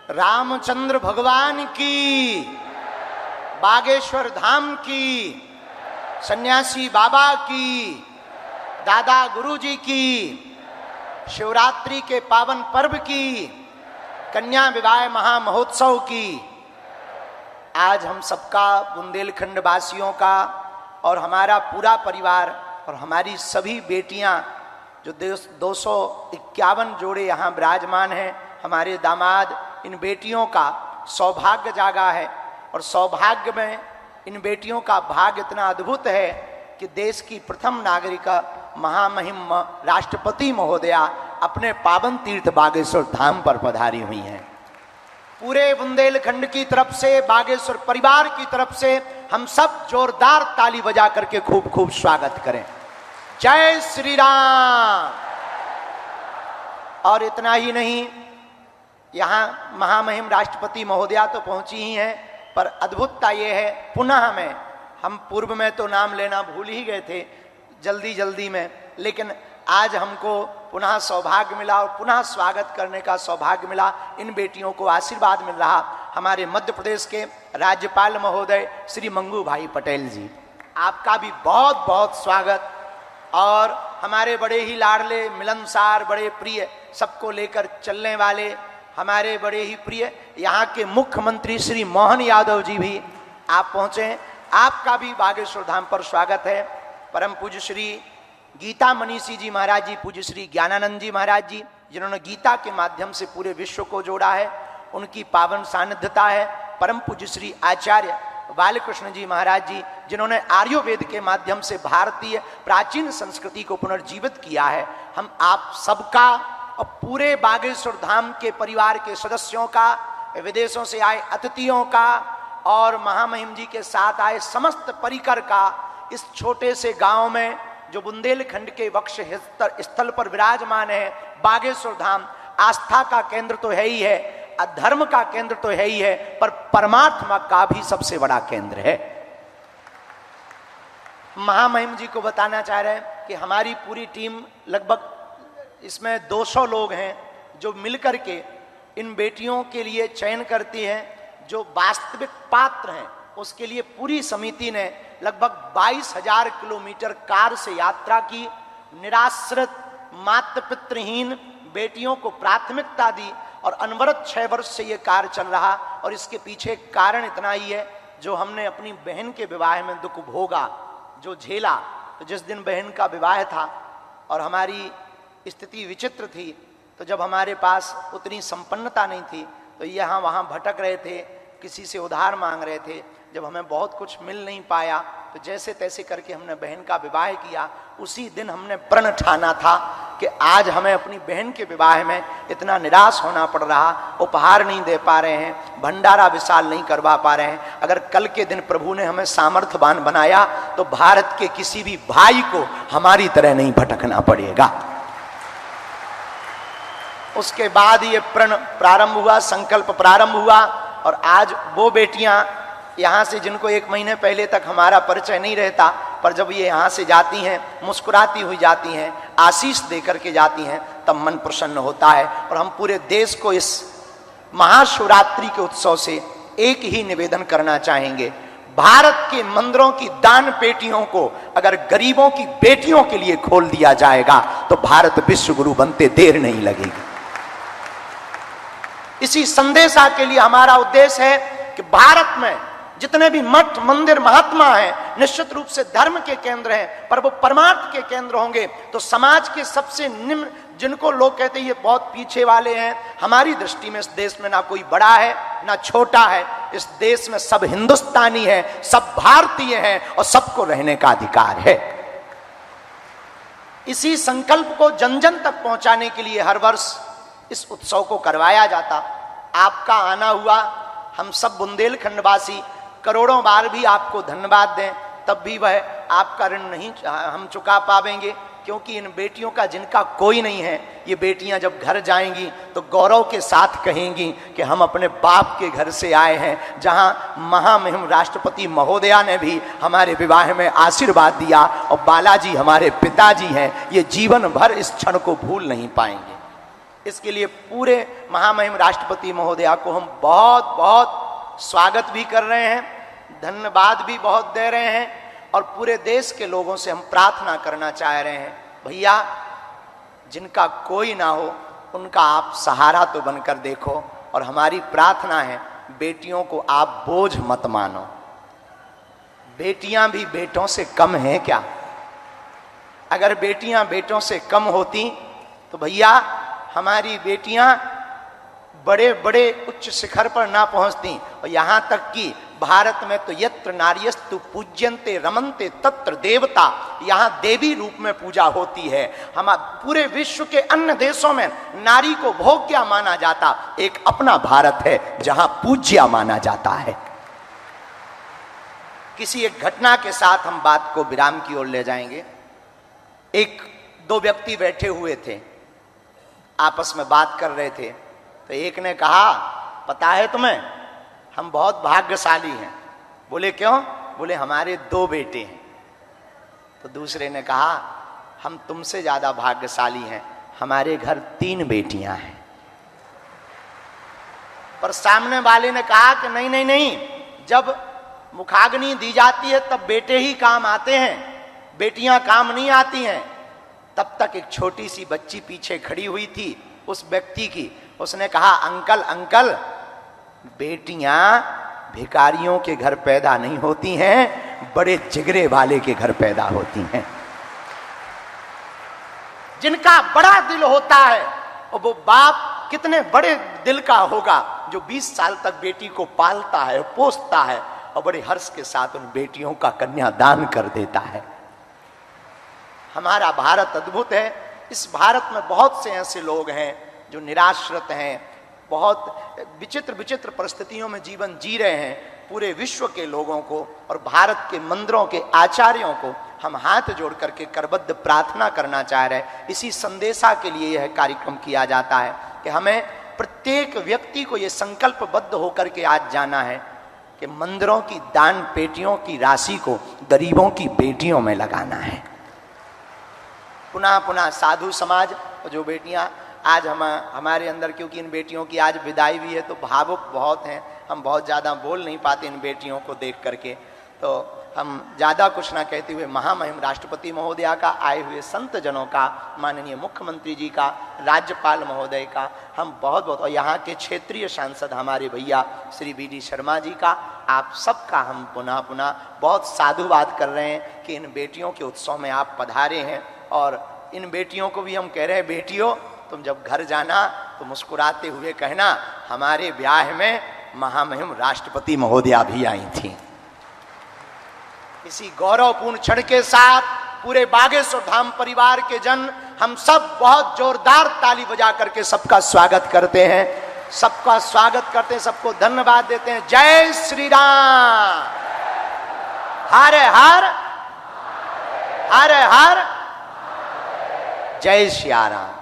रामचंद्र भगवान की, बागेश्वर धाम की, सन्यासी बाबा की, दादा गुरुजी की, शिवरात्रि के पावन पर्व की, कन्या विवाह महामहोत्सव की। आज हम सबका, बुंदेलखंड वासियों का और हमारा पूरा परिवार और हमारी सभी बेटियां, जो 251 जोड़े यहाँ विराजमान हैं, हमारे दामाद, इन बेटियों का सौभाग्य जागा है। और सौभाग्य में इन बेटियों का भाग्य इतना अद्भुत है कि देश की प्रथम नागरिका महामहिम राष्ट्रपति महोदया अपने पावन तीर्थ बागेश्वर धाम पर पधारी हुई हैं। पूरे बुंदेलखंड की तरफ से, बागेश्वर परिवार की तरफ से हम सब जोरदार ताली बजा करके खूब खूब स्वागत करें। जय श्री राम। और इतना ही नहीं, यहाँ महामहिम राष्ट्रपति महोदया तो पहुंची ही हैं, पर अद्भुतता ये है, पुनः में, हम पूर्व में तो नाम लेना भूल ही गए थे जल्दी में, लेकिन आज हमको पुनः सौभाग्य मिला और पुनः स्वागत करने का सौभाग्य मिला। इन बेटियों को आशीर्वाद मिल रहा हमारे मध्य प्रदेश के राज्यपाल महोदय श्री मंगू भाई पटेल जी, आपका भी बहुत बहुत स्वागत। और हमारे बड़े ही लाडले, मिलनसार, बड़े प्रिय, सबको लेकर चलने वाले हमारे बड़े ही प्रिय यहाँ के मुख्यमंत्री श्री मोहन यादव जी भी आप पहुँचे हैं। आपका भी बागेश्वर धाम पर स्वागत है। परम पूज्य श्री गीता मनीषी जी महाराज जी, पूज्य श्री ज्ञानानंद जी महाराज जी, जिन्होंने गीता के माध्यम से पूरे विश्व को जोड़ा है, उनकी पावन सानिध्यता है। परम पूज्य श्री आचार्य बालकृष्ण जी महाराज जी, जिन्होंने आर्यवेद के माध्यम से भारतीय प्राचीन संस्कृति को पुनर्जीवित किया है। हम आप सबका और पूरे बागेश्वर धाम के परिवार के सदस्यों का, विदेशों से आए अतिथियों का और महामहिम जी के साथ आए समस्त परिकर का, इस छोटे से गांव में जो बुंदेलखंड के वक्ष स्थल पर विराजमान है, बागेश्वर धाम आस्था का केंद्र तो है ही है, धर्म का केंद्र तो है ही है, पर परमात्मा का भी सबसे बड़ा केंद्र है। महामहिम जी को बताना चाह रहे हैं कि हमारी पूरी टीम, लगभग इसमें 200 लोग हैं, जो मिलकर के इन बेटियों के लिए चयन करती हैं। जो वास्तविक पात्र हैं उसके लिए पूरी समिति ने लगभग 22,000 किलोमीटर कार से यात्रा की। निराश्रित, मातृ पितृहीन बेटियों को प्राथमिकता दी और अनवरत 6 वर्ष से ये कार्य चल रहा। और इसके पीछे कारण इतना ही है, जो हमने अपनी बहन के विवाह में दुख भोगा, जो झेला। तो जिस दिन बहन का विवाह था और हमारी स्थिति विचित्र थी, तो जब हमारे पास उतनी संपन्नता नहीं थी, तो यहाँ वहाँ भटक रहे थे, किसी से उधार मांग रहे थे। जब हमें बहुत कुछ मिल नहीं पाया, तो जैसे तैसे करके हमने बहन का विवाह किया। उसी दिन हमने प्रण ठाना था कि आज हमें अपनी बहन के विवाह में इतना निराश होना पड़ रहा, उपहार नहीं दे पा रहे हैं, भंडारा विशाल नहीं करवा पा रहे हैं। अगर कल के दिन प्रभु ने हमें सामर्थ्यवान बनाया, तो भारत के किसी भी भाई को हमारी तरह नहीं भटकना पड़ेगा। उसके बाद ये प्रण प्रारंभ हुआ, संकल्प प्रारंभ हुआ। और आज वो बेटियां यहाँ से, जिनको 1 महीने पहले तक हमारा परिचय नहीं रहता, पर जब ये यहाँ से जाती हैं, मुस्कुराती हुई जाती हैं, आशीष दे करके जाती हैं, तब मन प्रसन्न होता है। और हम पूरे देश को इस महाशिवरात्रि के उत्सव से एक ही निवेदन करना चाहेंगे, भारत के मंदिरों की दान पेटियों को अगर गरीबों की बेटियों के लिए खोल दिया जाएगा, तो भारत विश्व गुरु बनते देर नहीं लगेगी। इसी संदेशा के लिए हमारा उद्देश्य है कि भारत में जितने भी मठ, मंदिर, महात्मा हैं, निश्चित रूप से धर्म के केंद्र हैं, पर वो परमार्थ के केंद्र होंगे। तो समाज के सबसे निम्न, जिनको लोग कहते हैं ये बहुत पीछे वाले हैं, हमारी दृष्टि में इस देश में ना कोई बड़ा है ना छोटा है। इस देश में सब हिंदुस्तानी है, सब भारतीय हैं और सबको रहने का अधिकार है। इसी संकल्प को जन जन तक पहुंचाने के लिए हर वर्ष इस उत्सव को करवाया जाता। आपका आना हुआ, हम सब बुंदेलखंडवासी करोड़ों बार भी आपको धन्यवाद दें, तब भी वह आपका ऋण नहीं हम चुका पाएंगे, क्योंकि इन बेटियों का जिनका कोई नहीं है, ये बेटियां जब घर जाएंगी तो गौरव के साथ कहेंगी कि हम अपने बाप के घर से आए हैं, जहां महामहिम राष्ट्रपति महोदया ने भी हमारे विवाह में आशीर्वाद दिया और बालाजी हमारे पिताजी हैं। ये जीवन भर इस क्षण को भूल नहीं पाएंगे। इसके लिए पूरे महामहिम राष्ट्रपति महोदया को हम बहुत बहुत स्वागत भी कर रहे हैं, धन्यवाद भी बहुत दे रहे हैं और पूरे देश के लोगों से हम प्रार्थना करना चाह रहे हैं, भैया जिनका कोई ना हो उनका आप सहारा तो बनकर देखो। और हमारी प्रार्थना है, बेटियों को आप बोझ मत मानो। बेटियां भी बेटों से कम हैं क्या? अगर बेटियां बेटों से कम होती तो भैया हमारी बेटियां बड़े बड़े उच्च शिखर पर ना पहुंचती। और यहां तक कि भारत में तो यत्र नार्यस्तु पूज्यन्ते रमन्ते तत्र देवता, यहां देवी रूप में पूजा होती है। हम पूरे विश्व के अन्य देशों में नारी को भोग्या माना जाता, एक अपना भारत है जहां पूज्या माना जाता है। किसी एक घटना के साथ हम बात को विराम की ओर ले जाएंगे। एक दो व्यक्ति बैठे हुए थे, आपस में बात कर रहे थे, तो एक ने कहा, पता है तुम्हें हम बहुत भाग्यशाली हैं। बोले क्यों? बोले हमारे 2 बेटे हैं। तो दूसरे ने कहा, हम तुमसे ज्यादा भाग्यशाली हैं, हमारे घर 3 बेटियां हैं। पर सामने वाले ने कहा कि नहीं नहीं नहीं, जब मुखाग्नि दी जाती है तब बेटे ही काम आते हैं, बेटियां काम नहीं आती हैं। तब तक एक छोटी सी बच्ची पीछे खड़ी हुई थी उस व्यक्ति की, उसने कहा, अंकल अंकल, बेटियां भिखारियों के घर पैदा नहीं होती हैं, बड़े जिगरे वाले के घर पैदा होती हैं। जिनका बड़ा दिल होता है, और वो बाप कितने बड़े दिल का होगा जो 20 साल तक बेटी को पालता है, पोसता है और बड़े हर्ष के साथ उन बेटियों का कन्यादान कर देता है। हमारा भारत अद्भुत है। इस भारत में बहुत से ऐसे लोग हैं जो निराश्रित हैं, बहुत विचित्र विचित्र परिस्थितियों में जीवन जी रहे हैं। पूरे विश्व के लोगों को और भारत के मंदिरों के आचार्यों को हम हाथ जोड़ करके करबद्ध प्रार्थना करना चाह रहे हैं। इसी संदेशा के लिए यह कार्यक्रम किया जाता है कि हमें प्रत्येक व्यक्ति को यह संकल्पबद्ध होकर के आज जाना है कि मंदिरों की दान पेटियों की राशि को गरीबों की बेटियों में लगाना है। पुनः पुनः साधु समाज, जो बेटियां आज हमारे अंदर, क्योंकि इन बेटियों की आज विदाई भी है तो भावुक बहुत हैं, हम बहुत ज़्यादा बोल नहीं पाते इन बेटियों को देख करके, तो हम ज़्यादा कुछ ना कहते हुए महामहिम राष्ट्रपति महोदया का, आए हुए संत जनों का, माननीय मुख्यमंत्री जी का, राज्यपाल महोदय का हम बहुत बहुत, और यहाँ के क्षेत्रीय सांसद हमारे भैया श्री BD शर्मा जी का, आप सबका हम पुनः पुनः बहुत साधुवाद कर रहे हैं कि इन बेटियों के उत्सव में आप पधारे हैं। और इन बेटियों को भी हम कह रहे हैं, बेटियों तुम जब घर जाना तो मुस्कुराते हुए कहना, हमारे ब्याह में महामहिम राष्ट्रपति महोदया भी आई थी। इसी गौरवपूर्ण क्षण के साथ पूरे बागेश्वर धाम परिवार के जन हम सब बहुत जोरदार ताली बजा करके सबका स्वागत करते हैं, सबका स्वागत करते हैं, सबको धन्यवाद देते हैं। जय श्री राम, हर हर हर हर, जय श्री राम।